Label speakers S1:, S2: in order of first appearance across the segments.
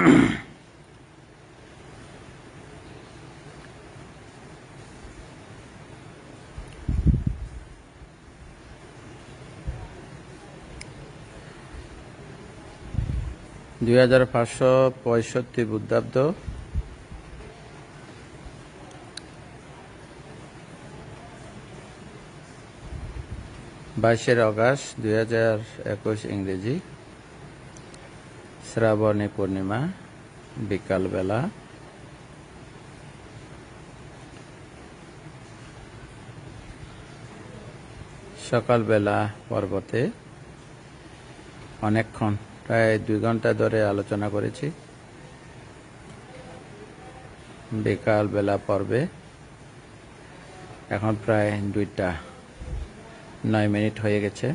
S1: 2565 বুদ্ধাব্দ 22 August 2021 ইংরেজি শ্রাবণী পূর্ণিমা বিকালবেলা সকালবেলা পর্বতে অনেকক্ষণ প্রায় 2 ঘন্টা ধরে আলোচনা করেছি। বিকালবেলা পর্বে এখন প্রায় 2:09 হয়ে গেছে।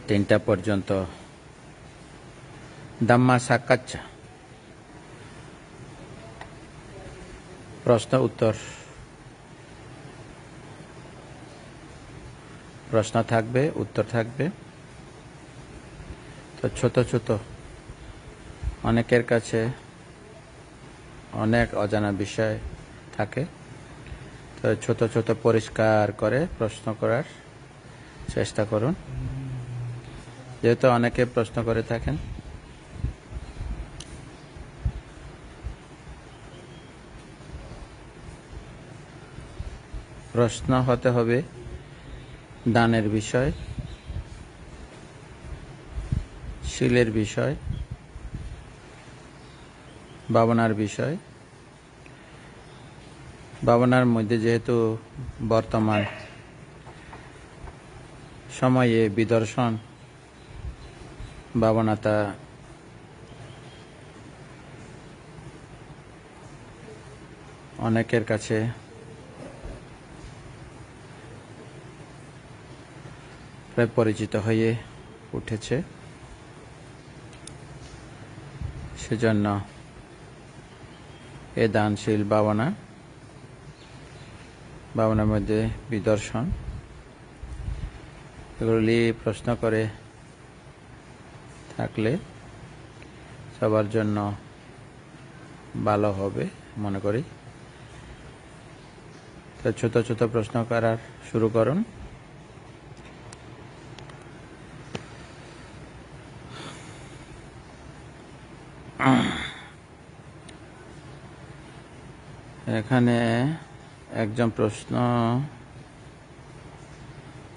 S1: 3টা পর্যন্ত ধাম্মা সাক্কাচ্চা, প্রশ্ন উত্তর, প্রশ্ন থাকবে, উত্তর থাকবে। তো ছোট ছোট অনেকের কাছে অনেক অজানা বিষয় থাকে, তো ছোট ছোট পরিষ্কার করে প্রশ্ন করার চেষ্টা করুন, যেহেতু অনেকে প্রশ্ন করে থাকেন। প্রশ্ন হতে হবে দানের বিষয়, শিলের বিষয়, ভাবনার বিষয়। ভাবনার মধ্যে যেহেতু বর্তমান সময়ে বিদর্শন ভাবনাটা অনেকের কাছে প্রায় পরিচিত হয়ে উঠেছে, সেজন্য এ দানশীল ভাবনার মধ্যে বিদর্শন এগুলি প্রশ্ন করে থাকলে সবার জন্য ভালো হবে মনে করি। তো ছোট ছোট প্রশ্ন করার শুরু করুন। এখানে একজন প্রশ্ন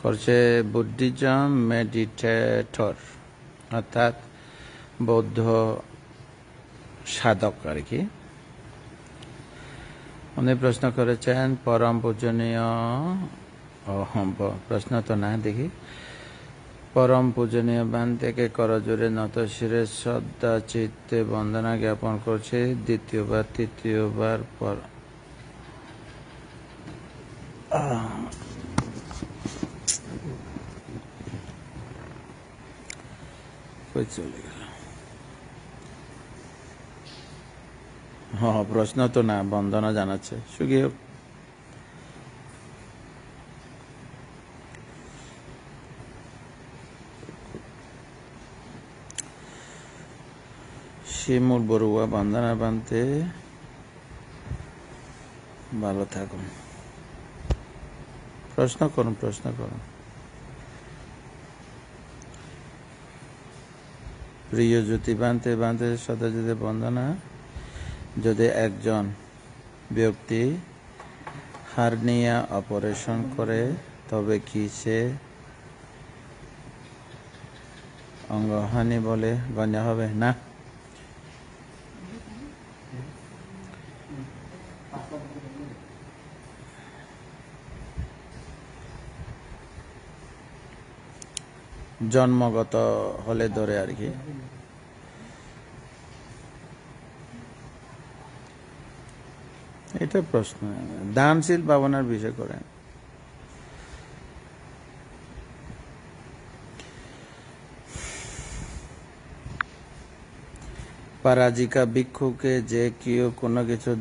S1: করছে, বুদ্ধিজম মেডিটেটর অর্থাৎ বৌদ্ধ সাধক আর কি। উনি প্রশ্ন করেছেন, পরম পূজনীয়, প্রশ্ন তো না দেখি, পরম পূজনীয় বান থেকে করজোরে নত শিরে শ্রদ্ধা চিত্তে বন্দনা জ্ঞাপন করছে, দ্বিতীয়বার তৃতীয়বার পর চলে গেল। প্রশ্ন তো না, বন্দনা জানাচ্ছে। সুখী হোক। শিমুল বড়ুয়া, বন্দনা বানতে ভালো থাকুন। প্রশ্ন করুন, প্রশ্ন করুন। প্রিয় জ্যোতি বানতে বানতে সদা যদি বন্দনা। যদি একজন ব্যক্তি হার্নিয়া অপারেশন করে তবে কি সে অঙ্গহানি বলে গণ্য হবে? না। জন্মগত হলে ধরে আর কি। এটা প্রশ্ন, দানশীল ভাবনার বিষয় করেন। পরাজিকা ভিক্ষুকে যে কেউ কোনো কিছু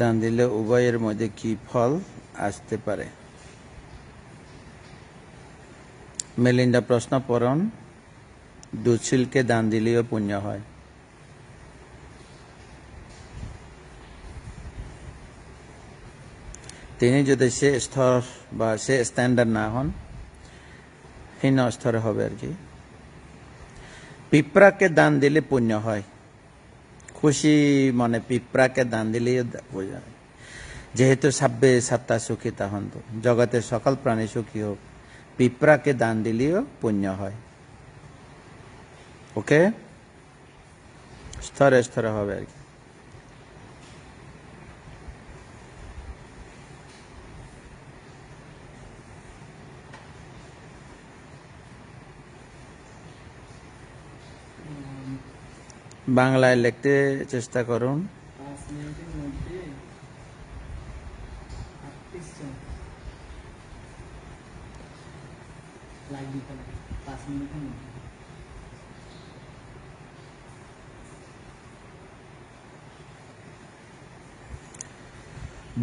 S1: দান দিলে উভয়ের মধ্যে কি ফল আসতে পারে? মেলিন্ডা প্রশ্ন পড়ুন। দুঃশীলকে দান দিলেও পুণ্য হয়। তিনি যদি সে স্তর বা সে স্ট্যান্ডার্ড না হন, হীন স্তরে হবে আর কি। পিঁপড়াকে দান দিলে পুণ্য হয়। খুশি মনে পিঁপড়াকে দান দিলেই বোঝা হয়। যেহেতু সাব্বে সাত্তা সুখী তাহন্ত, জগতের সকল প্রাণী সুখী হোক, পিঁপড়াকে দান দিলেও পুণ্য হয়। ওকে, স্তরে স্তরে হবে আর কি। বাংলায় লিখতে চেষ্টা করুন।
S2: 5 মিনিটের মধ্যে 38 জন লাইক দিতে হবে 5 মিনিটের মধ্যে।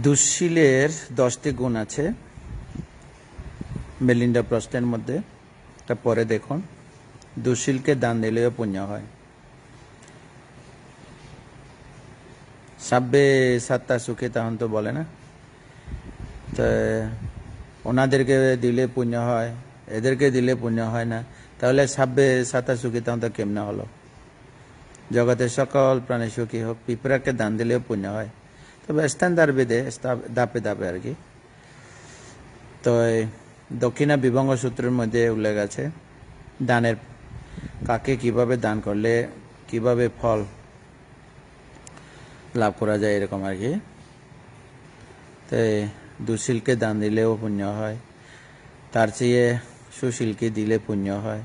S1: দুঃশীলের 10টি গুণ আছে মেলিন্ডা প্রশ্নের মধ্যে, তা পরে দেখুন। দুঃশীলকে দান দিলেও পুণ্য হয়। সাব্বে সাত্তা সুখে তখন তো বলে না, তো ওনাদেরকে দিলে পুণ্য হয়, এদেরকে দিলে পুণ্য হয় না, তাহলে সাব্বে সাত্তা সুখী তখন তো কেমনে হলো? জগতের সকল প্রাণী সুখী হোক, পিঁপড়াকে দান দিলেও পুণ্য হয়। তবে স্ট্যান্ডার্ড বেদে দাপে দাপে আর কি। তো দক্ষিণা বিভঙ্গ সূত্রের মধ্যে উল্লেখ আছে দানের, কাকে কিভাবে দান করলে কিভাবে ফল লাভ করা যায় এরকম আর কি। তো দুঃশীলকে দান দিলেও পুণ্য হয়, তার চেয়ে সুশীলকে দিলে পুণ্য হয়।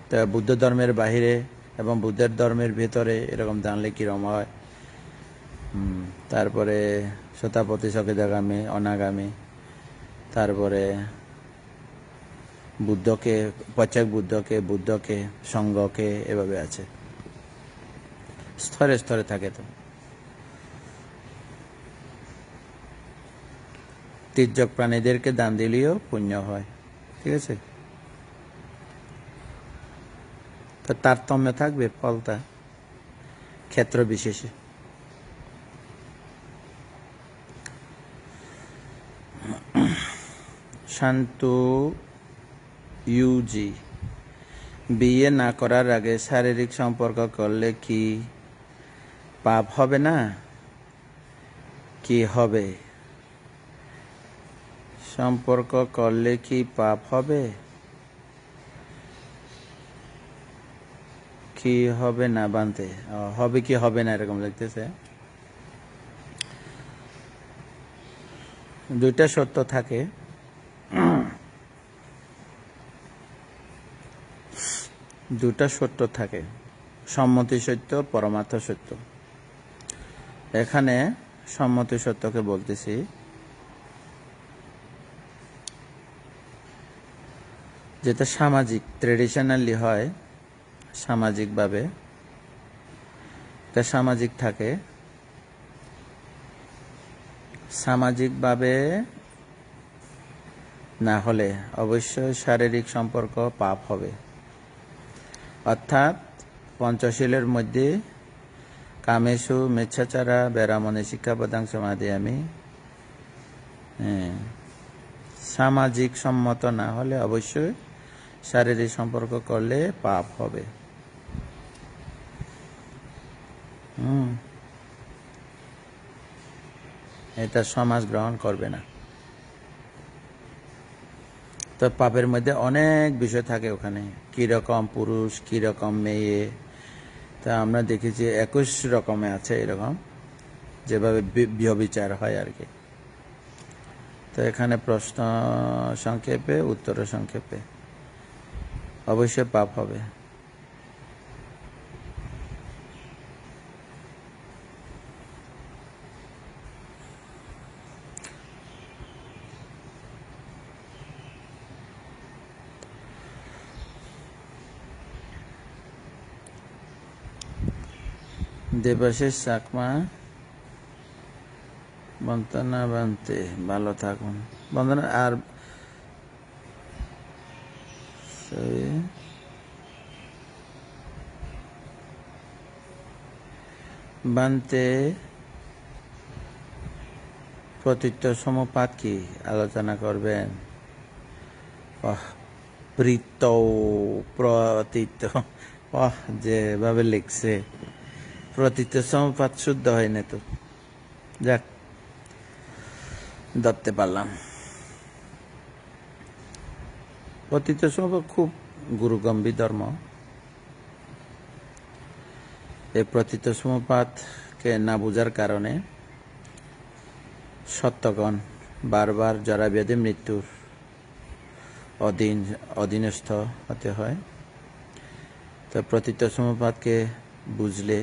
S1: তা বুদ্ধ ধর্মের বাহিরে এবং বুদ্ধের ধর্মের ভেতরে এরকম দানলে কিরকম হয়। তারপরে শতাপতি সকেদাগামী, অনাগামী, তারপরে বুদ্ধকে, প্রত্যেক বুদ্ধকে সঙ্গকে, এভাবে আছে, স্তরে স্তরে থাকে। তো তির্যক প্রাণীদেরকে দান দিলেও পুণ্য হয়, ঠিক আছে। তো তারতম্য থাকবে ফলটা ক্ষেত্র বিশেষে। শান্তু ইউজি, বিয়ে না করার আগে শারীরিক সম্পর্ক করলে কি পাপ হবে না? কি হবে? সম্পর্ক করলে কি পাপ হবে? কি হবে না বানতে, হবে কি হবে না এরকম লিখতেছে। দুইটা সত্য থাকে। দুটা সত্য থাকে, সম্মতি সত্য, পরমার্থ সত্য। এখানে সম্মতি সত্যকে বলতেছি। যেটা সামাজিক, ট্রেডিশনালি হয়, সামাজিকভাবে এটা সামাজিক থাকে। সামাজিকভাবে না হলে অবশ্যই শারীরিক সম্পর্ক পাপ হবে। অর্থাৎ পঞ্চশীলের মধ্যে কামেশু মিচ্ছাচারা বেরামনে শিক্ষাপদাং সমাদিয়ামি, সামাজিক সম্মত না হলে অবশ্যই শারীরিক সম্পর্ক করলে পাপ হবে। এটা সমাজ গ্রহণ করবে না। তো পাপের মধ্যে অনেক বিষয় থাকে ওখানে, কিরকম পুরুষ, কিরকম মেয়ে। তা আমরা দেখেছি 21 রকমে আছে এরকম, যেভাবে ব্যভিচার হয় আর কি। তো এখানে প্রশ্ন সংক্ষেপে, উত্তর সংক্ষেপে, অবশ্যই পাপ হবে। দেবাশিস চাকমা, বন্দনা বানতে, ভালো থাকুন বন্দনা। আর বান্তে প্রতীত্য সমপাত কি আলোচনা করবেন? প্রীত প্রতীত যেভাবে লিখছে, প্রতীত্য সমপাত শুদ্ধ হয় না তো, যাক ধরতে পারলাম। প্রতীত্য সমপাত খুব গুরুগম্ভীর ধর্ম। এই প্রতীত্য সমপাতকে না বুঝার কারণে সত্যগণ বারবার জরাব্যাধি মৃত্যুর অধীনস্থ হতে হয়। তো প্রতীত্য সমপাতকে বুঝলে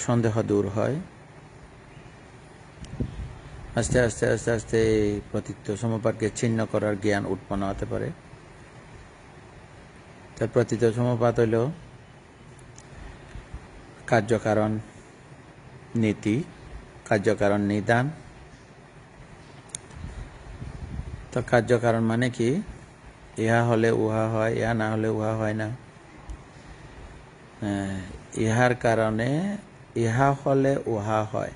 S1: সন্দেহ দূর হয়। আস্তে আস্তে আস্তে আস্তে এই প্রতীত্য সমপাতকে ছিন্ন করার জ্ঞান উৎপন্ন হতে পারে। তো প্রতীত্য সমপাত হইল কার্যকারণ নীতি, কার্যকারণ নিদান। তো কার্যকারণ মানে কি? ইহা হলে উহা হয়, ইহা না হলে উহা হয় না। ইহার কারণে ইহা হলে উহা হয়,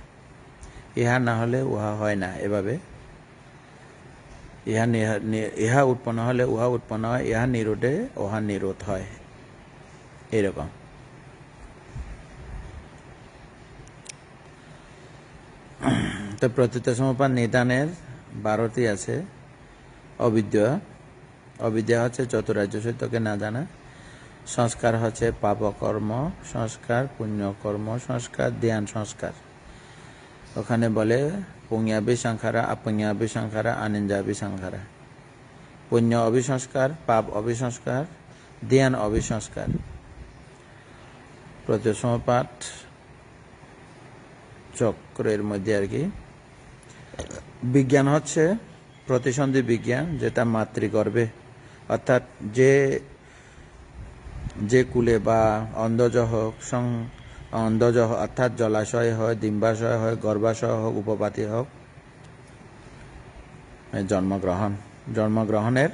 S1: ইহা না হলে উহা হয় না। এভাবে ইহা উৎপন্ন হলে উহা উৎপন্ন হয়, ইহা নিরোধে উহা নিরোধ হয়, এরকম। তো প্রতীত্য সমপাত নিদানের 12টি আছে। অবিদ্যা, অবিদ্যা হচ্ছে চতুরার্য সত্যকে না জানা। সংস্কার হচ্ছে পাপকর্ম সংস্কার, পুণ্যকর্ম সংস্কার, ধ্যান সংস্কার। ওখানে বলে পুণ্যাভি সংখারা, অপুণ্যাভি সংখারা, আনিন্দাভি সংখারা। পুণ্য অভিসংস্কার, পাপ অভিসংস্কার, ধ্যান অভিসংস্কার। প্রতীত্য সমপাত চক্রের মধ্যে আর কি। বিজ্ঞান হচ্ছে প্রতিসন্ধি বিজ্ঞান, যেটা মাতৃগর্ভে, অর্থাৎ যে কুলে বা অন্ধজ অর্থাৎ জলাশয় হয়, ডিম্বাশয় হয়, গর্ভাশয় হোক, উপপাতি হোক, জন্মগ্রহণের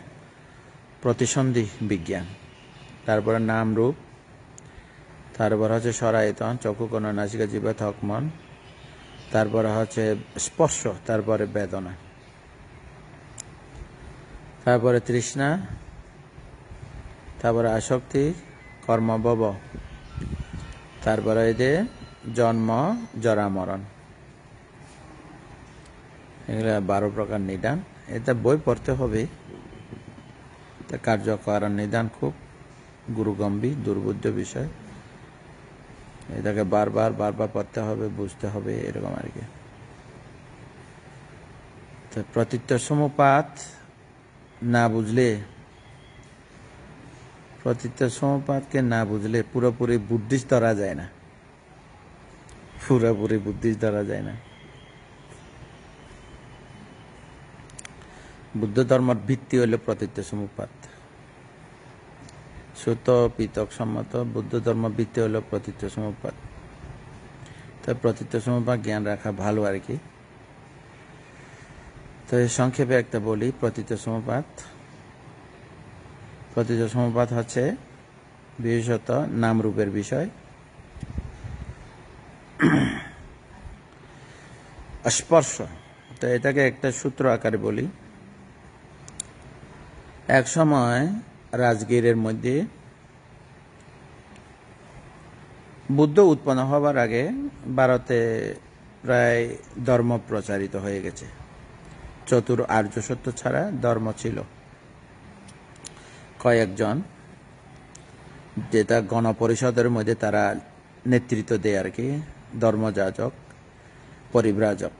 S1: প্রতিসন্ধি বিজ্ঞান। তারপরে নাম রূপ, তারপর হচ্ছে সরায়তন, চক্ষু কর্ণ নাসিকা জিহ্বা ত্বক মন, তারপরে হচ্ছে স্পর্শ, তারপরে বেদনা, তারপরে তৃষ্ণা, তারপরে আসক্তি, কর্মভব, তারপরে এদের জন্ম জরা মরণ। এগুলো 12 প্রকার নিদান। এটা বই পড়তে হবে। কার্যকারণ নিদান খুব গুরুগম্ভীর দুর্বোধ্য বিষয়। এটাকে বারবার পড়তে হবে, বুঝতে হবে, এরকম আর কি। তো প্রতীত্য সমপাত না বুঝলে, প্রতীত্য সমপাতকে না বুঝলে পুরোপুরি বুদ্ধিস্ট ধরা যায় না, পুরোপুরি বুদ্ধিস্ট ধরা যায় না। বুদ্ধ ধর্মের ভিত্তি হল প্রতীত্য সমপাত। সুত পিতক সম্মত বুদ্ধ ধর্ম ভিত্তি হল প্রতীত্য সমপাত। তো প্রতীত্য সমপাত জ্ঞান রাখা ভালো আর কি। তো সংক্ষেপে একটা বলি প্রতীত্য সমপাত। প্রতীত্য সমপাত হচ্ছে বিশেষত নাম রূপের বিষয়। স্পর্শ, তো এটাকে একটা সূত্র আকারে বলি। এক সময় রাজগীরের মধ্যে বুদ্ধ উৎপন্ন হবার আগে ভারতে প্রায় ধর্ম প্রচারিত হয়ে গেছে। চতুর আর্য সত্য ছাড়া ধর্ম ছিল কয়েকজন, যেটা গণপরিষদের মধ্যে তারা নেতৃত্ব দেয় আর কি, ধর্মযাজক, পরিব্রাজক।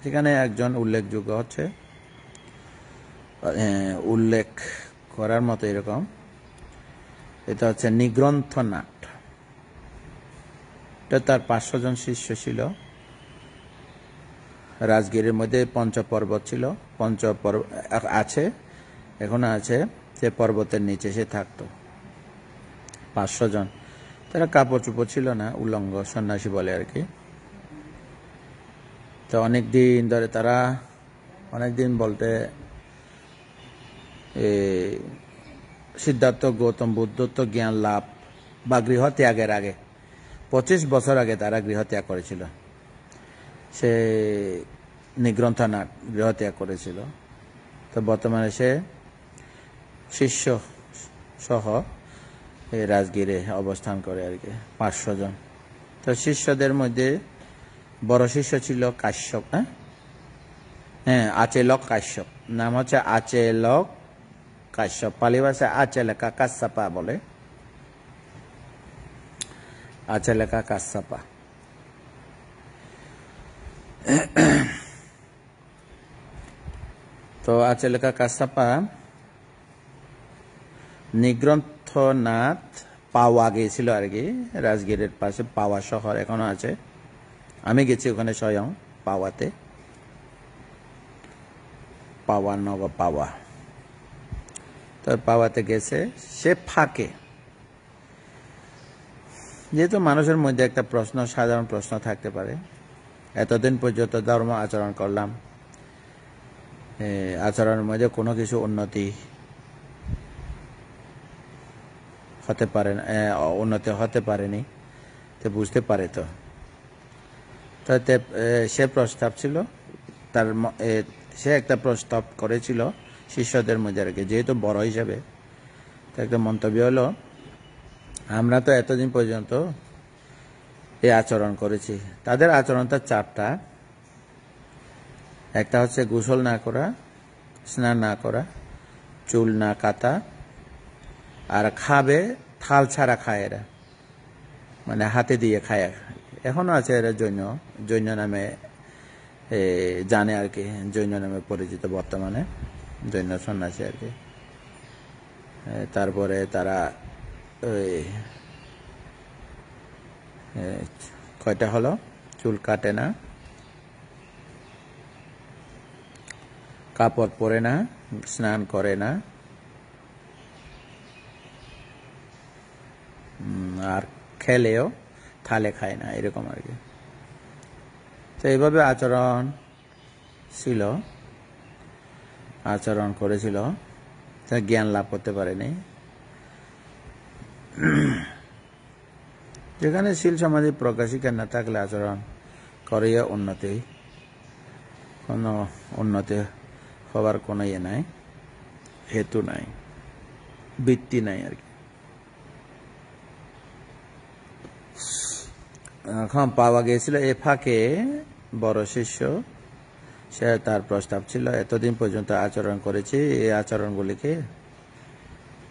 S1: সেখানে একজন উল্লেখযোগ্য হচ্ছে, উল্লেখ করার মতো এরকম, এটা হচ্ছে নিগ্রন্থনাথ। তার 500 জন শিষ্য ছিল। রাজগীরের মধ্যে পঞ্চপর্বত ছিল, পঞ্চপর্বত আছে, এখনো আছে। সে পর্বতের নিচে সে থাকতো। 500 জন। তারা কাপড় চোপড় ছিল না, উলঙ্গ সন্ন্যাসী বলে আর কি। তো অনেকদিন ধরে তারা, অনেকদিন বলতে সিদ্ধার্থ গৌতম বুদ্ধত্ব জ্ঞান লাভ বা গৃহ ত্যাগের আগে 25 বছর আগে তারা গৃহত্যাগ করেছিল। সে নিগ্রন্থনাথ গৃহত্যাগ করেছিল। তো বর্তমানে সে শিষ্য সহ এই রাজগীরে অবস্থান করে আর কি, 500 জন। তো শিষ্যদের মধ্যে বড় শিষ্য ছিল কাশ্যপ। হ্যাঁ, আচেলক কাশ্যপ, নাম হচ্ছে আচেলক কাশ্যপ। পালি ভাষায় আচেলেকা কাশ্যপা বলে, আচেলেকা কাশ্যপা। তো আচেলেকা কাশ্যপা নিগ্রন্থনাথ পাওয়া গিয়েছিল আর কি, রাজগীরের পাশে পাওয়া শহর এখনো আছে। আমি গেছি ওখানে স্বয়ং পাওয়াতে, পাওয়া নব পাওয়া। তো পাওয়াতে গেছে সে ফাঁকে, যেহেতু মানুষের মধ্যে একটা প্রশ্ন, সাধারণ প্রশ্ন থাকতে পারে, এতদিন পর্যন্ত ধর্ম আচরণ করলাম, আচরণের মধ্যে কোনো কিছু উন্নতি হতে পারে, উন্নতি হতে পারেনি, তো বুঝতে পারে। তো সে প্রস্তাব ছিল তার, সে একটা প্রস্তাব করেছিল শিষ্যদের মধ্যে আর কি, যেহেতু বড় হিসেবে। তো একটা মন্তব্য হলো, আমরা তো এতদিন পর্যন্ত এই আচরণ করেছি। তাদের আচরণটা 4টা। একটা হচ্ছে গোসল না করা, স্নান না করা, চুল না কাটা, আর খাবে থাল ছাড়া খায় এরা, মানে হাতে দিয়ে খায়। এখনো আছে এরা জৈন নামে জানে আর কি, জৈন নামে পরিচিত বর্তমানে, জৈন সন্ন্যাসী আর কি। তারপরে তারা কয়টা হলো, চুল কাটে না, কাপড় পরে না, স্নান করে না, আর খেলেও থালে খায় না, এরকম আর কি। তো এইভাবে আচরণ করেছিল, জ্ঞান লাভ করতে পারেনি। যেখানে শীল সমাধি প্রকাশিকা না থাকলে আচরণ করিয়া কোনো উন্নতি হবার কোনো ইয়ে নাই, হেতু নাই, বৃত্তি নাই আর কি। এখন পাওয়া গিয়েছিল এ ফাঁকে বড় শিষ্য, সে তার প্রস্তাব ছিল, এতদিন পর্যন্ত আচরণ করেছি, এই আচরণগুলিকে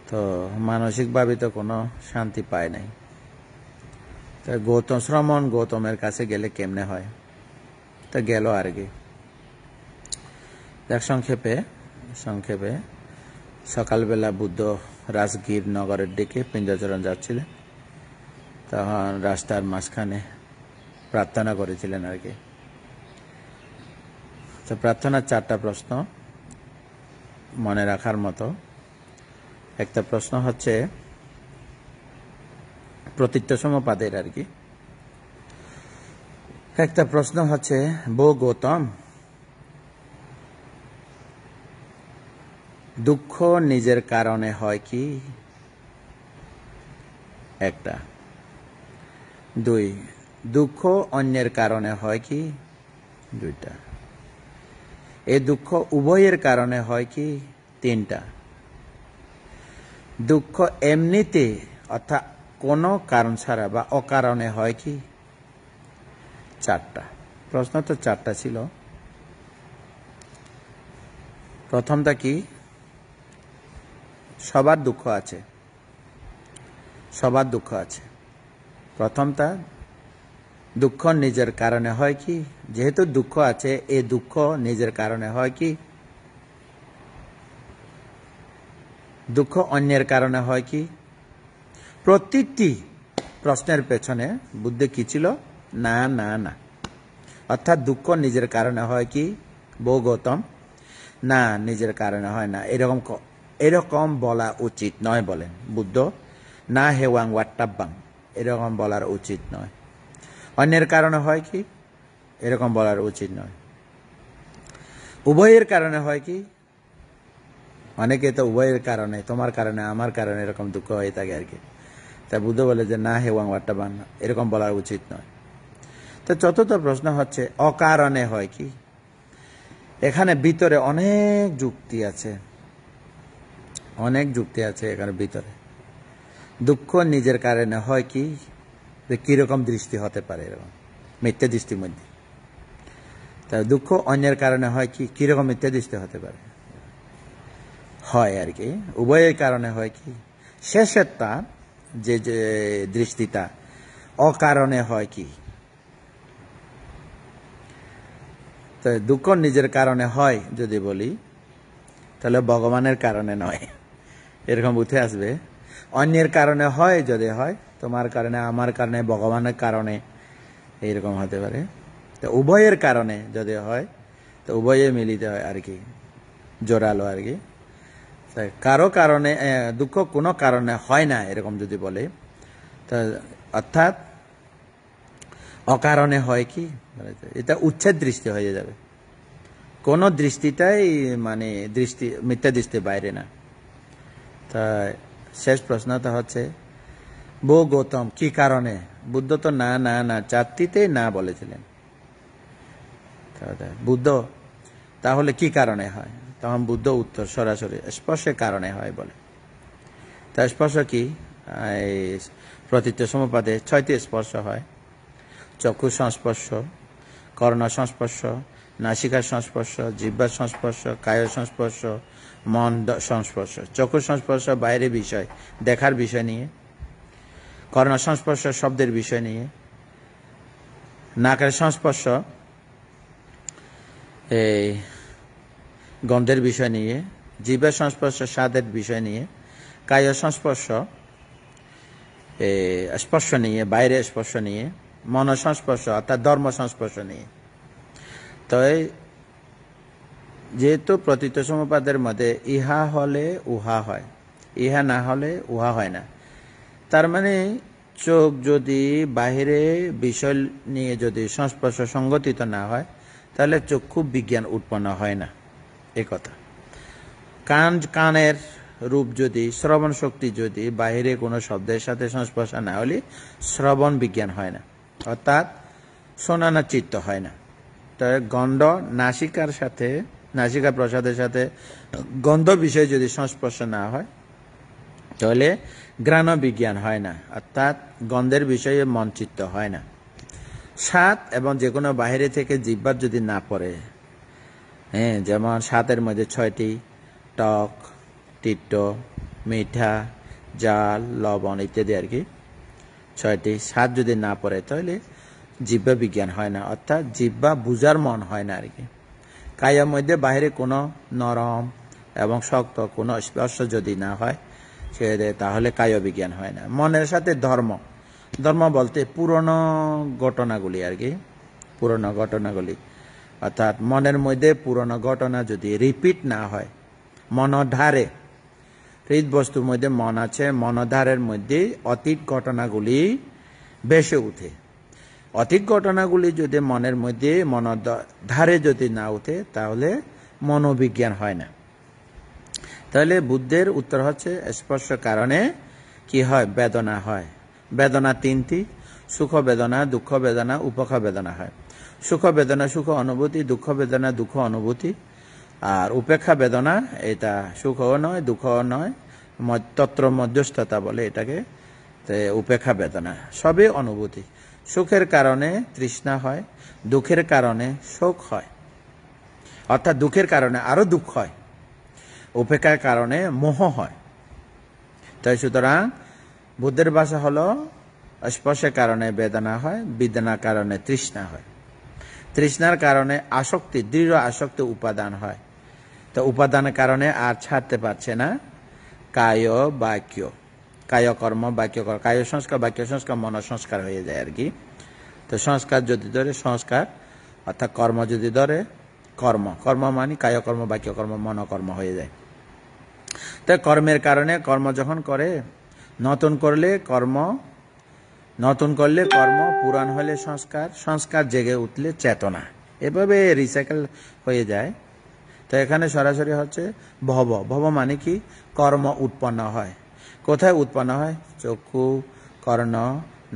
S1: তো মানসিকভাবে তো কোনো শান্তি পায় নাই। গৌতমের কাছে গেলে কেমনে হয়, তা গেল আর কি। সংক্ষেপে সকালবেলা বুদ্ধ রাজগীর নগরের দিকে পিণ্ডাচরণ যাচ্ছিলেন, তখন রাস্তার মাঝখানে প্রার্থনা করেছিলেন আর কি। তো প্রার্থনার 4টা প্রশ্ন মনে রাখার মতো। একটা প্রশ্ন হচ্ছে প্রতীত্য সমপাদের আর কি। একটা প্রশ্ন হচ্ছে, বো গৌতম, দুঃখ নিজের কারণে হয় কি? একটা। 2, দুঃখ অন্যের কারণে হয় কি? 2টা। এই দুঃখ উভয়ের কারণে হয় কি? 3টা। দুঃখ এমনিতে অর্থাৎ কোনো কারণ ছাড়া বা অকারণে হয় কি? 4টা। প্রশ্ন তো 4টা ছিল। প্রথমটা কি? সবার দুঃখ আছে, সবার দুঃখ আছে। প্রথমটা, দুঃখ নিজের কারণে হয় কি? যেহেতু দুঃখ আছে, এই দুঃখ নিজের কারণে হয় কি? দুঃখ অন্যের কারণে হয় কি? প্রতিটি প্রশ্নের পেছনে বুদ্ধি কি ছিল? না না না। অর্থাৎ দুঃখ নিজের কারণে হয় কি বো গৌতম? না, নিজের কারণে হয় না, এরকম বলা উচিত নয় বলেন বুদ্ধ। না হেওয়াং ওয়াট্টাব্বাং, এরকম বলার উচিত নয়। অন্যের কারণে হয় কি? এরকম বলার উচিত নয়। উভয়ের কারণে হয় কি? অনেকে তো উভয়ের কারণে, তোমার কারণে আমার কারণে এরকম দুঃখ হয়ে থাকে আর কি। তা বুদ্ধ বলে যে না হে ওয়াংওয়াট্টা বান, এরকম বলা উচিত নয়। তো চতুর্থ প্রশ্ন হচ্ছে অকারণে হয় কি। এখানে ভিতরে অনেক যুক্তি আছে, অনেক যুক্তি আছে এখানে ভিতরে। দুঃখ নিজের কারণে হয় কি, কিরকম দৃষ্টি হতে পারে, এরকম মিথ্যে দৃষ্টির মধ্যে। তা দুঃখ অন্যের কারণে হয় কি, কিরকম মিথ্যে দৃষ্টি হতে পারে, হয় আর কি, উভয়ের কারণে হয় কি। শেষেরটা যে যে দৃষ্টিটা অকারণে হয় কি, তো দুঃখ নিজের কারণে হয় যদি বলি, তাহলে ভগবানের কারণে নয়, এরকম উঠে আসবে। অন্যের কারণে হয় যদি হয়, তোমার কারণে, আমার কারণে, ভগবানের কারণে, এইরকম হতে পারে। তো উভয়ের কারণে যদি হয়, তো উভয়ে মিলিত হয় আর কি, জোরালো আর কি। কারো কারণে দুঃখ কোনো কারণে হয় না, এরকম যদি বলে, তো অর্থাৎ অকারণে হয় কি, এটা উচ্ছেদ দৃষ্টি হয়ে যাবে। কোনো দৃষ্টিটাই মানে দৃষ্টি, মিথ্যা দৃষ্টির বাইরে না। তা শেষ প্রশ্নটা হচ্ছে বহু গৌতম কি কারণে, বুদ্ধ তো না না না চারটিতেই না বলেছিলেন। বুদ্ধ তাহলে কি কারণে হয়, তখন বুদ্ধ উত্তর সরাসরি স্পর্শের কারণে হয় বলে। তা স্পর্শ কি, প্রতীচ্য সমুপাদে 6টি স্পর্শ হয়। চক্ষু সংস্পর্শ, কর্ণ সংস্পর্শ, নাসিকার সংস্পর্শ, জিহ্বার সংস্পর্শ, কায় সংস্পর্শ, মন সংস্পর্শ। চক্ষু সংস্পর্শ বাইরের বিষয়, দেখার বিষয় নিয়ে। কর্ণ সংস্পর্শ শব্দের বিষয় নিয়ে। নাকের সংস্পর্শ এই গন্ধের বিষয় নিয়ে। জিহ্বার সংস্পর্শ স্বাদের বিষয় নিয়ে। কায় সংস্পর্শ স্পর্শ নিয়ে, বাইরে স্পর্শ নিয়ে। মন সংস্পর্শ অর্থাৎ ধর্ম সংস্পর্শ নিয়ে। তো যেহেতু প্রতীত সমুপাদের মধ্যে ইহা হলে উহা হয়, ইহা না হলে উহা হয় না, তার মানে চোখ যদি বাহিরে বিষয় নিয়ে যদি সংস্পর্শ সংগঠিত না হয়, তাহলে চক্ষু বিজ্ঞান উৎপন্ন হয় না, এ কথা। কানের রূপ যদি, শ্রবণ শক্তি যদি বাহিরে কোনো শব্দের সাথে সংস্পর্শ না হলে শ্রবণ বিজ্ঞান হয় না, অর্থাৎ শোনা না চিত্ত হয় না। তবে গন্ধ নাসিকার সাথে, নাসিকা প্রসাদের সাথে গন্ধ বিষয় যদি সংস্পর্শ না হয়, তাহলে ঘ্রাণ বিজ্ঞান হয় না, অর্থাৎ গন্ধের বিষয়ে মন চিত্ত হয় না। স্বাদ এবং যে কোনো বাহিরে থেকে জিহ্বার যদি না পড়ে, যেমন স্বাদের মধ্যে 6টি, টক, তিক্ত, মিঠা, জাল, লবণ ইত্যাদি আর কি, 6টি স্বাদ যদি না পড়ে, তাহলে জিহ্বা বিজ্ঞান হয় না, অর্থাৎ জিহ্বা বুঝার মন হয় না আর কি। কায়ের মধ্যে বাহিরে কোনো নরম এবং শক্ত কোনো স্পর্শ যদি না হয়, তাহলে কায় বিজ্ঞান হয় না। মনের সাথে ধর্ম, ধর্ম বলতে পুরনো ঘটনাগুলি আর কি, পুরনো ঘটনাগুলি, অর্থাৎ মনের মধ্যে পুরনো ঘটনা যদি রিপিট না হয়, মনধারে, হৃদ বস্তুর মধ্যে মন আছে, মনধারের মধ্যে অতীত ঘটনাগুলি ভেসে উঠে। অতীত ঘটনাগুলি যদি মনের মধ্যে মনধারে যদি না উঠে, তাহলে মনোবিজ্ঞান হয় না। তাহলে বুদ্ধের উত্তর হচ্ছে স্পর্শ কারণে কি হয়, বেদনা হয়। বেদনা 3টি, সুখ বেদনা, দুঃখ বেদনা, উপেক্ষা বেদনা হয়। সুখ বেদনা সুখ অনুভূতি, দুঃখ বেদনা দুঃখ অনুভূতি, আর উপেক্ষা বেদনা এটা সুখও নয় দুঃখও নয়, তত্র মধ্যস্থতা বলে এটাকে। উপেক্ষা বেদনা সবই অনুভূতি। সুখের কারণে তৃষ্ণা হয়, দুঃখের কারণে শোক হয়, অর্থাৎ দুঃখের কারণে আরো দুঃখ হয়, উপেক্ষার কারণে মোহ হয়। তাই সুতরাং বুদ্ধের ভাষা হলো স্পর্শের কারণে বেদনা হয়, বেদনার কারণে তৃষ্ণা হয়, তৃষ্ণার কারণে আসক্তি, দৃঢ় আসক্তি উপাদান হয়। তো উপাদানের কারণে আর ছাড়তে পারছে না কায় বাক্য, কায় কর্ম বাক্য কর্ম, কায় সংস্কার বাক্য সংস্কার মন সংস্কার হয়ে যায় আর কি। তো সংস্কার যদি ধরে সংস্কার, অর্থাৎ কর্ম যদি ধরে কর্ম, কর্ম মানে কায় কর্ম বাক্য কর্ম মনোকর্ম হয়ে যায়। তাই কর্মের কারণে কর্ম যখন করে, নতুন করলে কর্ম, নতুন করলে কর্ম, পুরাণ হলে সংস্কার, সংস্কার জেগে উঠলে চেতনা, এভাবে রিসাইকেল হয়ে যায়। তো এখানে সরাসরি হচ্ছে ভব। ভব মানে কি, কর্ম উৎপন্ন হয়। কোথায় উৎপন্ন হয়, চক্ষু, কর্ণ,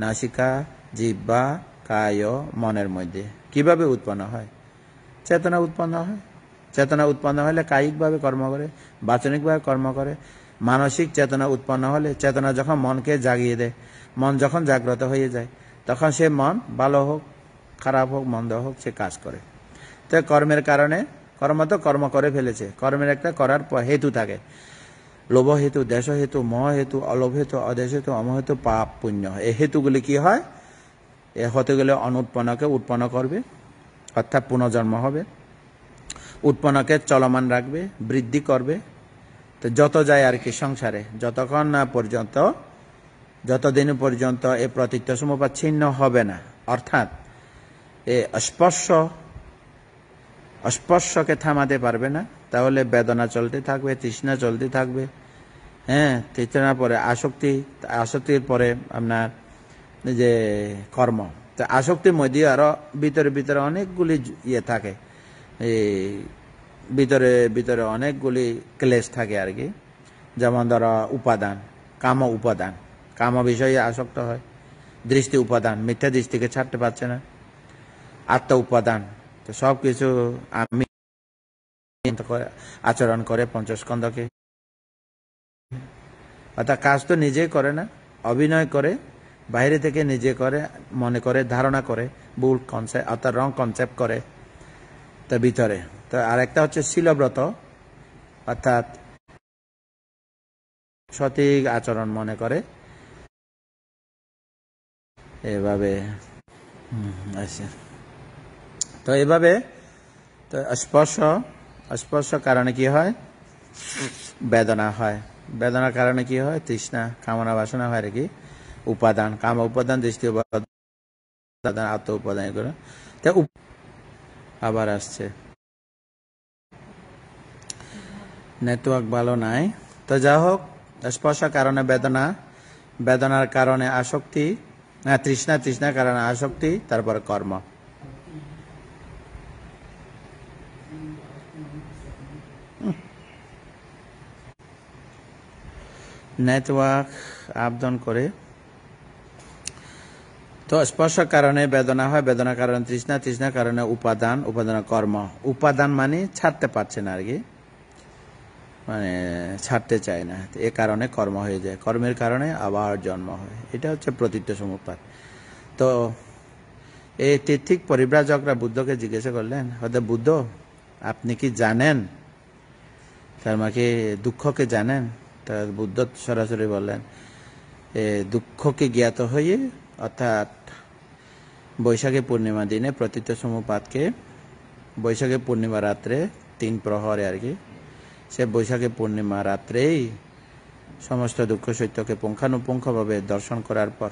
S1: নাসিকা, জিহ্বা, কায়, মনের মধ্যে। কিভাবে উৎপন্ন হয়? চেতনা উৎপন্ন হয়। চেতনা উৎপন্ন হলে কায়িকভাবে কর্ম করে, বাচনিকভাবে কর্ম করে। মানসিক চেতনা উৎপন্ন হলে, চেতনা যখন মনকে জাগিয়ে দেয়, মন যখন জাগ্রত হয়ে যায়, তখন সে মন ভালো হোক খারাপ হোক মন্দ হোক সে কাজ করে। তো কর্মের কারণে, কর্ম তো কর্ম করে ফেলেছে, কর্মের একটা করার হেতু থাকে। লোভ হেতু, দেশ হেতু, মোহ হেতু, অলোভ হেতু, অদেশ হেতু, অম হেতু, পাপ পুণ্য। এই হেতুগুলি কি হয়? এ হতে গেলে অনুৎপন্নকে উৎপন্ন করবে, অর্থাৎ পুনর্জন্ম হবে। উৎপন্নকে চলমান রাখবে, বৃদ্ধি করবে। তো যত যায় আর কি সংসারে, যতক্ষণ না পর্যন্ত, যতদিন পর্যন্ত এই প্রতীত্য সমুপাত ছিন্ন হবে না, অর্থাৎ এ স্পর্শকে থামাতে পারবে না, তাহলে বেদনা চলতে থাকবে, তৃষ্ণা চলতে থাকবে। হ্যাঁ, তৃষ্ণার পরে আসক্তি, আসক্তির পরে আপনার যে কর্ম। তো আসক্তির মধ্যে আরো ভিতরে ভিতরে অনেকগুলি ইয়ে থাকে, এই ভিতরে ভিতরে অনেকগুলি ক্লেশ থাকে আর কি। যেমন ধরো উপাদান, কাম উপাদান, কাম বিষয়ে আসক্ত হয়। দৃষ্টি উপাদান, মিথ্যা দৃষ্টিকে ছাড়তে পারছে না। আত্ম উপাদান, তো সবকিছু আমি আচরণ করে পঞ্চস্কন্ধকে। অর্থাৎ কাজ তো নিজেই করে না, অভিনয় করে, বাইরে থেকে নিজে করে, মনে করে, ধারণা করে, ভুল কনসেপ্ট অর্থাৎ রং কনসেপ্ট করে। তো ভিতরে তো আরেকটা হচ্ছে শীলব্রত, অর্থাৎ সঠিক আচরণ মনে করে এভাবে। আচ্ছা, তো এভাবে তো স্পর্শ কারণে কি হয়? বেদনা হয়। বেদনার কারণে কি হয়? তৃষ্ণা, কামনা বাসনা হয় আর কি। উপাদান, কাম উপাদান, দৃষ্টি উপাদান, আত্ম উপাদান করে। তো আবার আসছে, নেটওয়ার্ক ভালো নাই। তো যা হোক, স্পর্শ কারণে বেদনা, বেদনার কারণে আসক্তি, তৃষ্ণা, তৃষ্ণার কারণে আসক্তি, তারপরে কর্ম। নেটওয়ার্ক আপ ডাউন করে। তো স্পর্শ কারণে বেদনা হয়, বেদনার কারণে তৃষ্ণা, তৃষ্ণার কারণে উপাদান, উপাদান কর্ম। উপাদান মানে ছাড়তে পারছে না আর কি, মানে ছাড়তে চায় না, এ কারণে কর্ম হয়ে যায়, কর্মের কারণে আবার জন্ম হয়। এটা হচ্ছে প্রতীত্য সমুপাত। তো এই ঠিক পরিব্রাজকরা বুদ্ধকে জিজ্ঞাসা করলেন, হয়তো বুদ্ধ আপনি কি জানেন, তার মানে দুঃখকে জানেন? তা বুদ্ধ সরাসরি বললেন, দুঃখকে জ্ঞাত হয়ে, অর্থাৎ বৈশাখী পূর্ণিমা দিনে প্রতীত্য সমুপাতকে, বৈশাখী পূর্ণিমা রাত্রে 3 প্রহরে আর কি, সে বৈশাখী পূর্ণিমা রাত্রেই সমস্ত দুঃখ সত্যকে পুঙ্খানুপুঙ্খভাবে দর্শন করার পর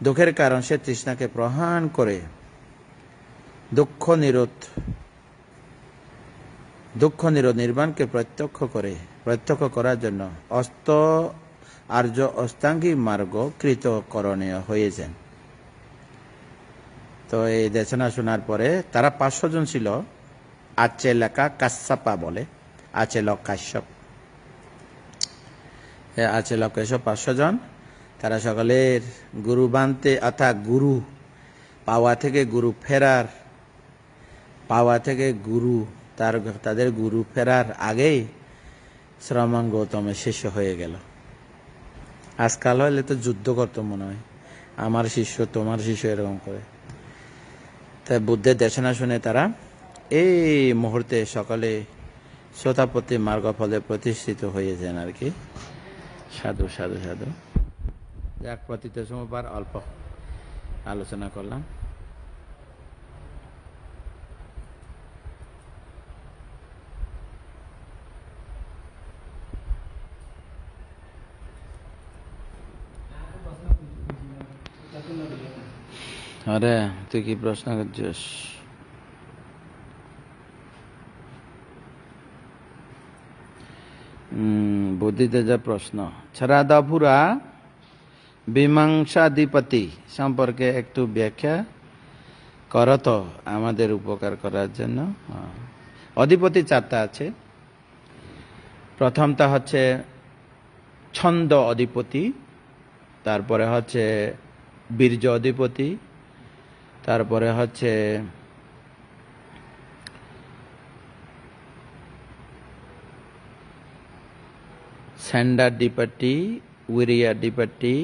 S1: দুঃখের কারণ সে তৃষ্ণাকে প্রহার করে দুঃখ নিরোধ নির্বাণকে প্রত্যক্ষ করার জন্য আর্য অষ্টাঙ্গিক মার্গ কৃতকরণীয় হয়েছেন। তো এই দেশনা শোনার পরে তারা 500 জন ছিল, আচেলকা কাশ্যপা বলে, আচেলক কাশ্যপ, আচেলক কাশ্যপ 500 জন। তারা সকলের গুরু বানতে, অর্থাৎ গুরু পাওয়া থেকে গুরু ফেরার, তাদের গুরু ফেরার আগেই শ্রমণ গৌতমের শিষ্য হয়ে গেল। আজকাল হলে তো যুদ্ধ করতো মনে হয়, আমার শিষ্য তোমার শিষ্য এরকম করে। তাই বুদ্ধের দেশনা শুনে তারা এই মুহূর্তে সকলে শ্রোতাপতি মার্গ ফলে প্রতিষ্ঠিত হয়েছেন আর কি। সাধু সাধু সাধু। যাক, প্রতীত্য সমুপাত অল্প আলোচনা করলাম। আরে তুই কি প্রশ্ন করছিস? বুদ্ধিতে যা প্রশ্ন, ছরাদাপুরা মীমাংসাধিপতি সম্পর্কে একটু ব্যাখ্যা করো তো আমাদের উপকার করার জন্য। অধিপতি 4টা আছে। প্রথমটা হচ্ছে ছন্দ অধিপতি, তারপরে হচ্ছে বীর্য অধিপতি, তারপরে হচ্ছে স্যান্ডাধিপতি, উইরিয়াধিপতি,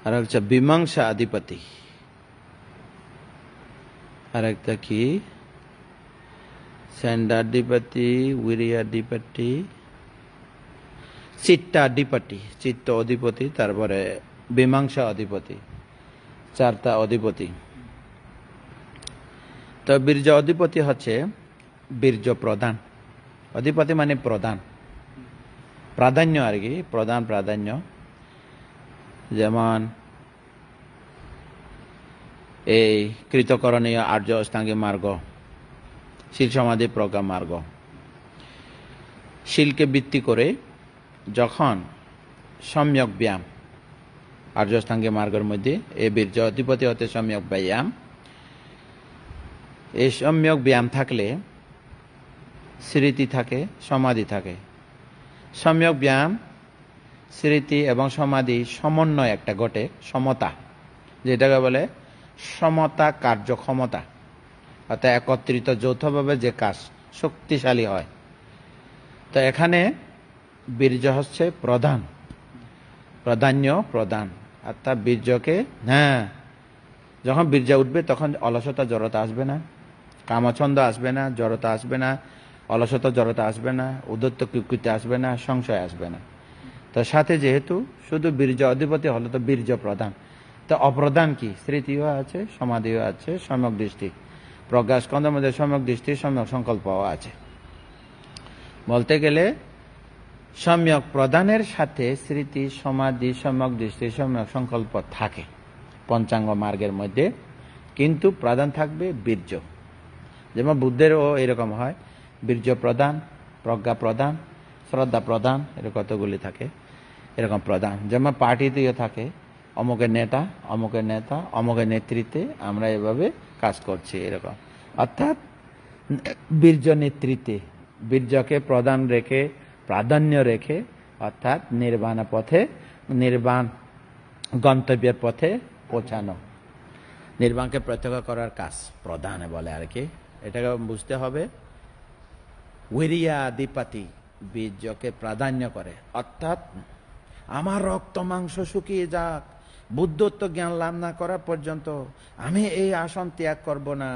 S1: আর হচ্ছে বিমংসা অধিপতি, আর একটা কি স্যান্ডাধিপতি, উইরিয়াধিপতি, চিত্তাধিপতি, চিত্ত অধিপতি, তারপরে বিমংসা অধিপতি, চারটা অধিপতি। তো বীর্য অধিপতি হচ্ছে বীর্য প্রধান, অধিপতি মানে প্রধান, প্রাধান্য আর কি, প্রধান প্রাধান্য। যেমন এই কৃতকরণীয় আর্য অষ্টাঙ্গিক মার্গ, শিল সমাধি প্রজ্ঞা মার্গ, শিলকে ভিত্তি করে যখন সম্যক ব্যায়াম, আর্য অষ্টাঙ্গিক মার্গের মধ্যে এই বীর্য অধিপতি হতে সম্যক ব্যায়াম, এই সম্যক ব্যায়াম থাকলে স্মৃতি থাকে, সমাধি থাকে। সম্যক ব্যায়াম, স্মৃতি এবং সমাধি সমন্বয় একটা ঘটে, সমতা, যেটাকে বলে সমতা কার্যক্ষমতা, অর্থাৎ একত্রিত যৌথভাবে যে কাজ শক্তিশালী হয়। তো এখানে বীর্য হচ্ছে প্রধান, প্রাধান্য প্রধান, অর্থাৎ বীর্যকে, হ্যাঁ, যখন বীর্য উঠবে তখন অলসতা জড়তা আসবে না, কামছন্দ আসবে না, জড়তা আসবে না, অলসতা জড়তা আসবে না, উদ্ধত্ত কুকৃতি আসবে না, সংশয় আসবে না। তো সাথে যেহেতু শুধু বীর্য অধিপতি হলো তো বীর্য প্রধান, তো অপ্রধান কি, স্মৃতিও আছে, সমাধিও আছে, সম্যক দৃষ্টি, প্রজ্ঞা স্কন্ধের মধ্যে সম্যক দৃষ্টি, সম্যক সংকল্পও আছে। বলতে গেলে সম্যক প্রধানের সাথে স্মৃতি, সমাধি, সম্যক দৃষ্টি, সম্যক সংকল্প থাকে পঞ্চাঙ্গ মার্গের মধ্যে, কিন্তু প্রধান থাকবে বীর্য। যেমন বুদ্ধেরও এরকম হয়, বীর্য প্রধান, প্রজ্ঞা প্রধান, শ্রদ্ধা প্রধান, এর কতগুলি থাকে এরকম প্রধান। যেমন পার্টিতেও থাকে অমুকের নেতা, অমুকের নেতা, অমুকের নেতৃত্বে আমরা এভাবে কাজ করছি এরকম, অর্থাৎ বীর্য নেতৃত্বে, বীর্যকে প্রধান রেখে, প্রাধান্য রেখে, অর্থাৎ নির্বাণ পথে, নির্বাণ গন্তব্যের পথে পৌঁছানো, নির্বাণকে প্রত্যক্ষ করার কাজ প্রধানে বলে আর কি। এটাকে বুঝতে হবে। উইরিয়াধিপতি বীর্যকে প্রাধান্য করে, অর্থাৎ আমার রক্ত মাংস শুকিয়ে যাক, বুদ্ধত্ব জ্ঞান লাভ না করা পর্যন্ত আমি এই আসন ত্যাগ করব না,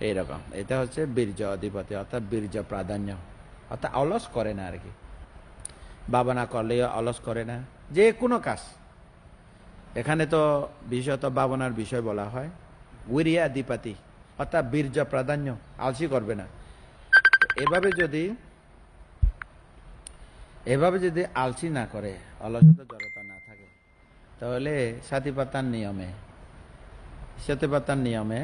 S1: এইরকম। এটা হচ্ছে বীর্য অধিপতি, অর্থাৎ বীর্য প্রাধান্য, অর্থাৎ অলস করে না আর কি, ভাবনা করলে অলস করে না, যে কোনো কাজ। এখানে তো বিশেষত ভাবনার বিষয় বলা হয়। উইরিয়াধিপতি অর্থাৎ বীর্য প্রাধান্য, আলসি করবে না। এভাবে যদি আলসি না করে, অলসতা জড়তা না থাকে, তাহলে সাতিপাতার নিয়মে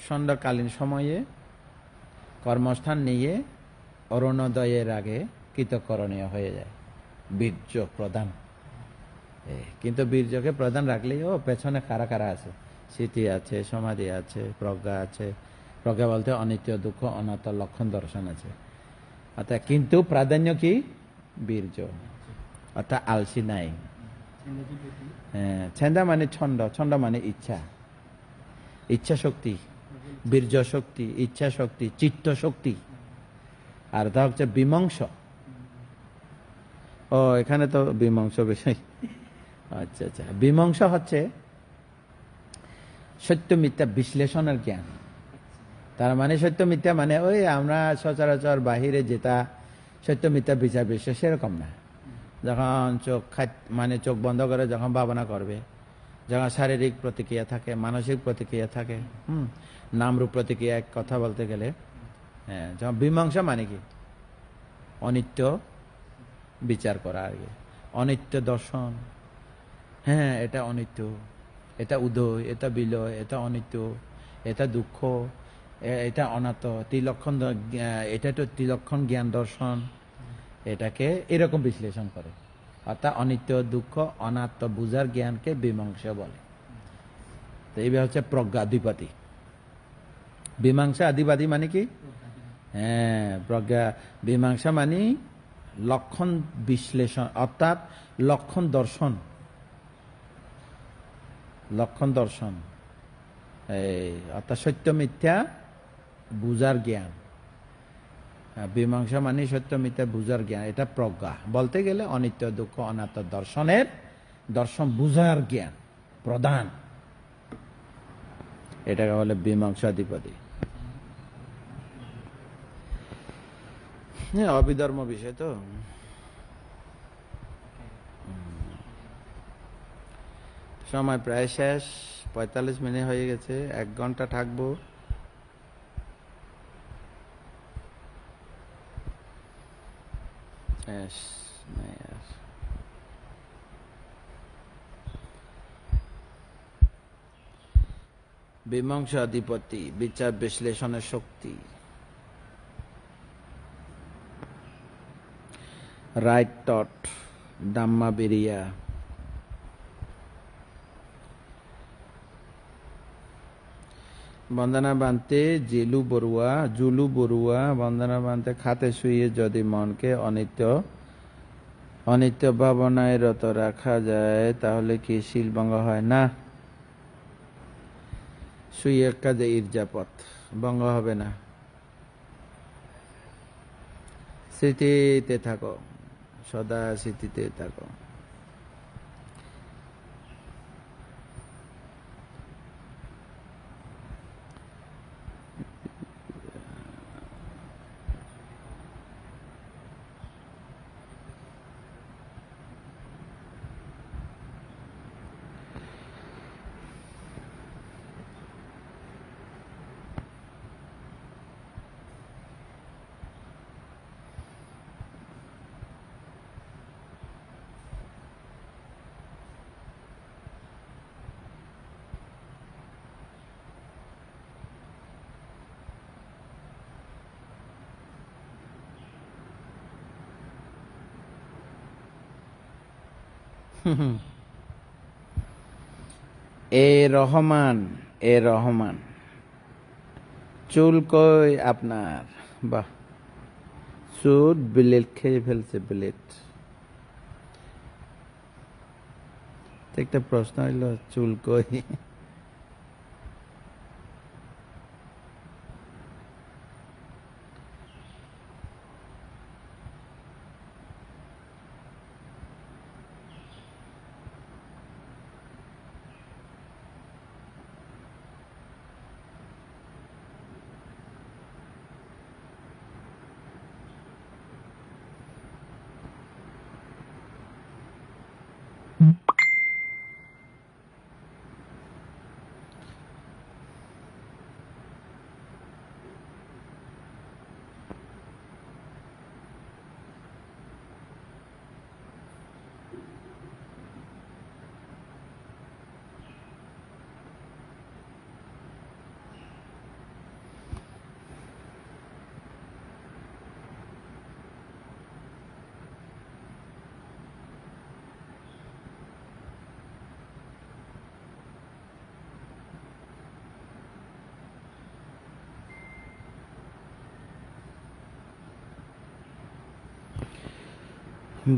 S1: সন্ধ্যাকালীন সময়ে কর্মস্থান নিয়ে অরুণোদয়ের আগে কৃতকরণীয় হয়ে যায়, বীর্য প্রধান। কিন্তু বীর্যকে প্রধান রাখলেও পেছনে কারা কারা আছে, স্মৃতি আছে, সমাধি আছে, প্রজ্ঞা আছে। প্রজ্ঞা বলতে অনিত্য, দুঃখ, অনাত্ম লক্ষণ দর্শন আছে, অর্থাৎ কিন্তু প্রাধান্য কি, বীর্য, অর্থাৎ আলসি নাই। হ্যাঁ, ছেন্দা মানে ছন্দ, ছন্দ মানে ইচ্ছা, ইচ্ছা শক্তি, বীর্য শক্তি, ইচ্ছা শক্তি, চিত্ত শক্তি। আর তা হচ্ছে বিমংস। ও এখানে তো বিমংস বিষয়, আচ্ছা আচ্ছা। বিমংস হচ্ছে সত্য মিথ্যা বিশ্লেষণের জ্ঞান। তার মানে সত্য মিথ্যা মানে ওই আমরা সচরাচর বাহিরে যেটা সত্য মিথ্যা বিচার বিশ্লেষণ সেরকম না। যখন চোখ বন্ধ করে যখন ভাবনা করবে, যখন শারীরিক প্রতিক্রিয়া থাকে, মানসিক প্রতিক্রিয়া থাকে, নামরূপ প্রতিক্রিয়া, এক কথা বলতে গেলে, হ্যাঁ, যখন বিমংসা মানে কি, অনিত্য বিচার করা আর কি, অনিত্য দর্শন। হ্যাঁ, এটা অনিত্য, এটা উদয়, এটা বিলয়, এটা অনিত্য, এটা দুঃখ, এটা অনাত্ম, ত্রিলক্ষণ, এটা তো ত্রিলক্ষণ জ্ঞান দর্শন, এটাকে এরকম বিশ্লেষণ করে। অর্থাৎ অনিত্য, দুঃখ, অনাত্ম বুঝার জ্ঞানকে বিমংসা বলে। তো এইভাবে হচ্ছে প্রজ্ঞাধিপতি। মীমাংসা আদিবাদী মানে কি? হ্যাঁ, প্রজ্ঞা। মীমাংসা মানে লক্ষণ বিশ্লেষণ, অর্থাৎ লক্ষণ দর্শন। লক্ষণ দর্শন অর্থাৎ সত্য মিথ্যা বুঝার জ্ঞান। মীমাংসা মানে সত্য মিথ্যা বুঝার জ্ঞান, এটা প্রজ্ঞা। বলতে গেলে অনিত্য দুঃখ অনাত্ম দর্শনের দর্শন বুঝার জ্ঞান প্রধান, এটাকে বলে মীমাংসাধিপতি। হ্যাঁ, অবিধর্ম বিষয় তো। সময় প্রায় শেষ, 45 মিনিট হয়ে গেছে, 1 ঘন্টা থাকবো। মীমাংসাধিপতি, বিচার বিশ্লেষণের শক্তি, রাইট থট, ধাম্মা বিরিয়া। বন্দনা বানতে জুলু বড়ুয়া বন্দনা বানতে খাতে শুয়ে যদি মনকে অনিত্য ভাবনায় রত রাখা যায় তাহলে কি শীল ভঙ্গ হয় না? শুয়ে কাজে ইর্জাপথ ভঙ্গ হবে না। স্মৃতিতে থাকো, সদা স্মৃতিতে থাকো। এ রহমান চুল কই আপনার? বাহ, চুল ব্লেড খেয়ে ফেলছে, ব্লেড। একটা প্রশ্ন হইল, চুল কই?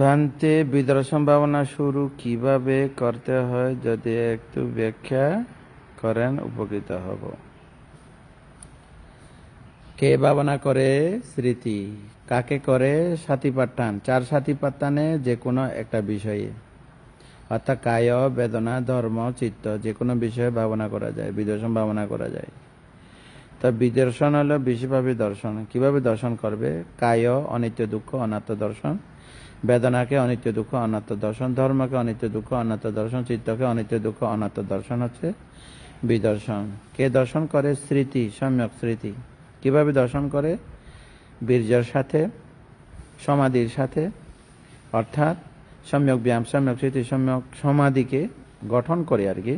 S1: ভান্তে বিদর্শন ভাবনা শুরু কিভাবে করতে হয় যদি একটু ব্যাখ্যা করেন উপকৃত হব। কে ভাবনা করে? স্মৃতি। কাকে করে? সাতিপাট্টান। 4 সাতিপাট্টানে যে কোনো একটা বিষয়ে, অর্থাৎ কায়, বেদনা, ধর্ম, চিত্ত, যে কোনো বিষয়ে ভাবনা করা যায়, বিদর্শন ভাবনা করা যায়। তা বিদর্শন হলো বিশ্বব্যাপী দর্শন। কিভাবে দর্শন করবে? কায় অনিত্য দুঃখ অনাত্ম দর্শন, বেদনাকে অনিত্য দুঃখ অনাত্ম দর্শন, ধর্মকে অনিত্য দুঃখ অনাত্ম দর্শন, চিত্তকে অনিত্য দুঃখ অনাত্ম দর্শন হচ্ছে বিদর্শন। কে দর্শন করে? স্মৃতি, সম্যক স্মৃতি। কিভাবে দর্শন করে? বীর্যের সাথে, সমাধির সাথে, অর্থাৎ সম্যক ব্যায়াম, সম্যক স্মৃতি, সম্যক সমাধিকে গঠন করে আর কি।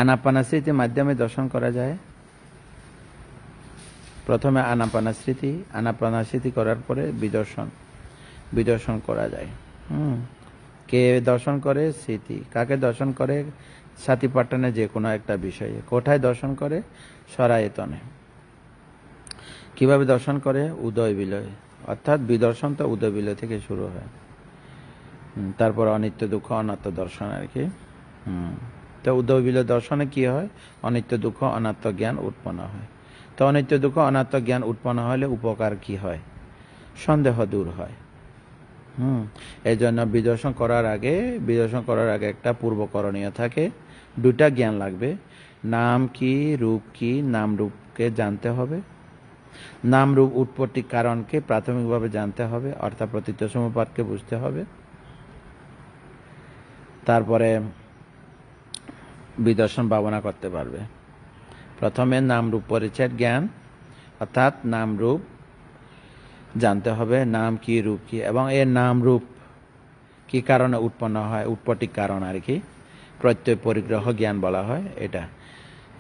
S1: আনাপানা স্মৃতির মাধ্যমে দর্শন করা যায়। প্রথমে আনাপানা স্মৃতি করার পরে বিদর্শন করা যায়। কে দর্শন করে? স্মৃতি। কাকে দর্শন করে? সাথী পাঠানে যে কোনো একটা বিষয়ে। কোথায় দর্শন করে? সরায়তনে। কিভাবে দর্শন করে? উদয় বিলয়, অর্থাৎ বিদর্শন তো উদয় বিলয় থেকে শুরু হয়। তারপর অনিত্য দুঃখ অনাত্ম দর্শন আর কি। তো উদয় বিলয় দর্শনে কি হয়? অনিত্য দুঃখ অনাত্ম জ্ঞান উৎপন্ন হয়। তো অনিত্য দুঃখ অনাত্ম জ্ঞান উৎপন্ন হলে উপকার কি হয়? সন্দেহ দূর হয়। এই জন্য বিদর্শন করার আগে একটা পূর্বকরণীয় থাকে। দুটা জ্ঞান লাগবে। নাম কি, রূপ কি, নাম রূপকে জানতে হবে। নাম রূপ উৎপত্তি কারণকে প্রাথমিকভাবে জানতে হবে, অর্থাৎ প্রতীত সমুপাদকে বুঝতে হবে। তারপরে বিদর্শন ভাবনা করতে পারবে। প্রথমে নাম রূপ পরিচ্ছেদ জ্ঞান, অর্থাৎ নাম রূপ জানতে হবে, নাম কি, রূপ কি, এবং এর নাম রূপ কি কারণে উৎপন্ন হয়, উৎপত্তির কারণ আর কি, প্রত্যয় পরিগ্রহ জ্ঞান বলা হয় এটা।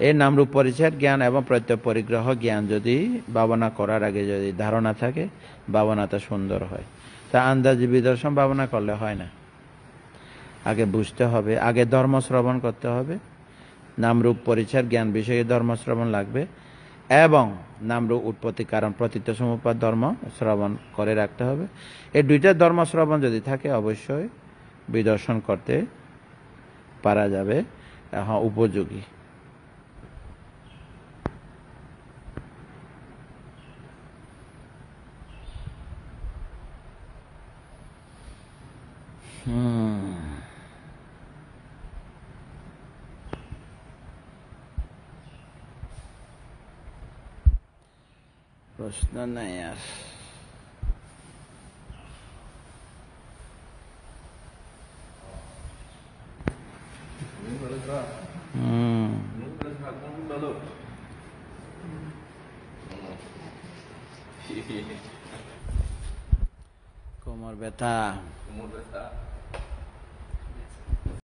S1: এই নামরূপ পরিচ্ছেদ জ্ঞান এবং প্রত্যয় পরিগ্রহ জ্ঞান যদি ভাবনা করার আগে যদি ধারণা থাকে, ভাবনাটা সুন্দর হয়। তা আন্দাজি বিদর্শন ভাবনা করলে হয় না। আগে বুঝতে হবে, আগে ধর্ম শ্রবণ করতে হবে। নামরূপ পরিচ্ছেদ জ্ঞান বিষয়ে ধর্ম শ্রবণ লাগবে, এবং নামরূপ উৎপত্তি কারণ প্রতীত সমুপাদ ধর্ম শ্রবণ করে রাখতে হবে। এই দুইটা ধর্ম শ্রবণ যদি থাকে অবশ্যই বিদর্শন করতে পারা যাবে, উপযোগী। প্রশ্ন নাই আর। কোমর ব্যথা,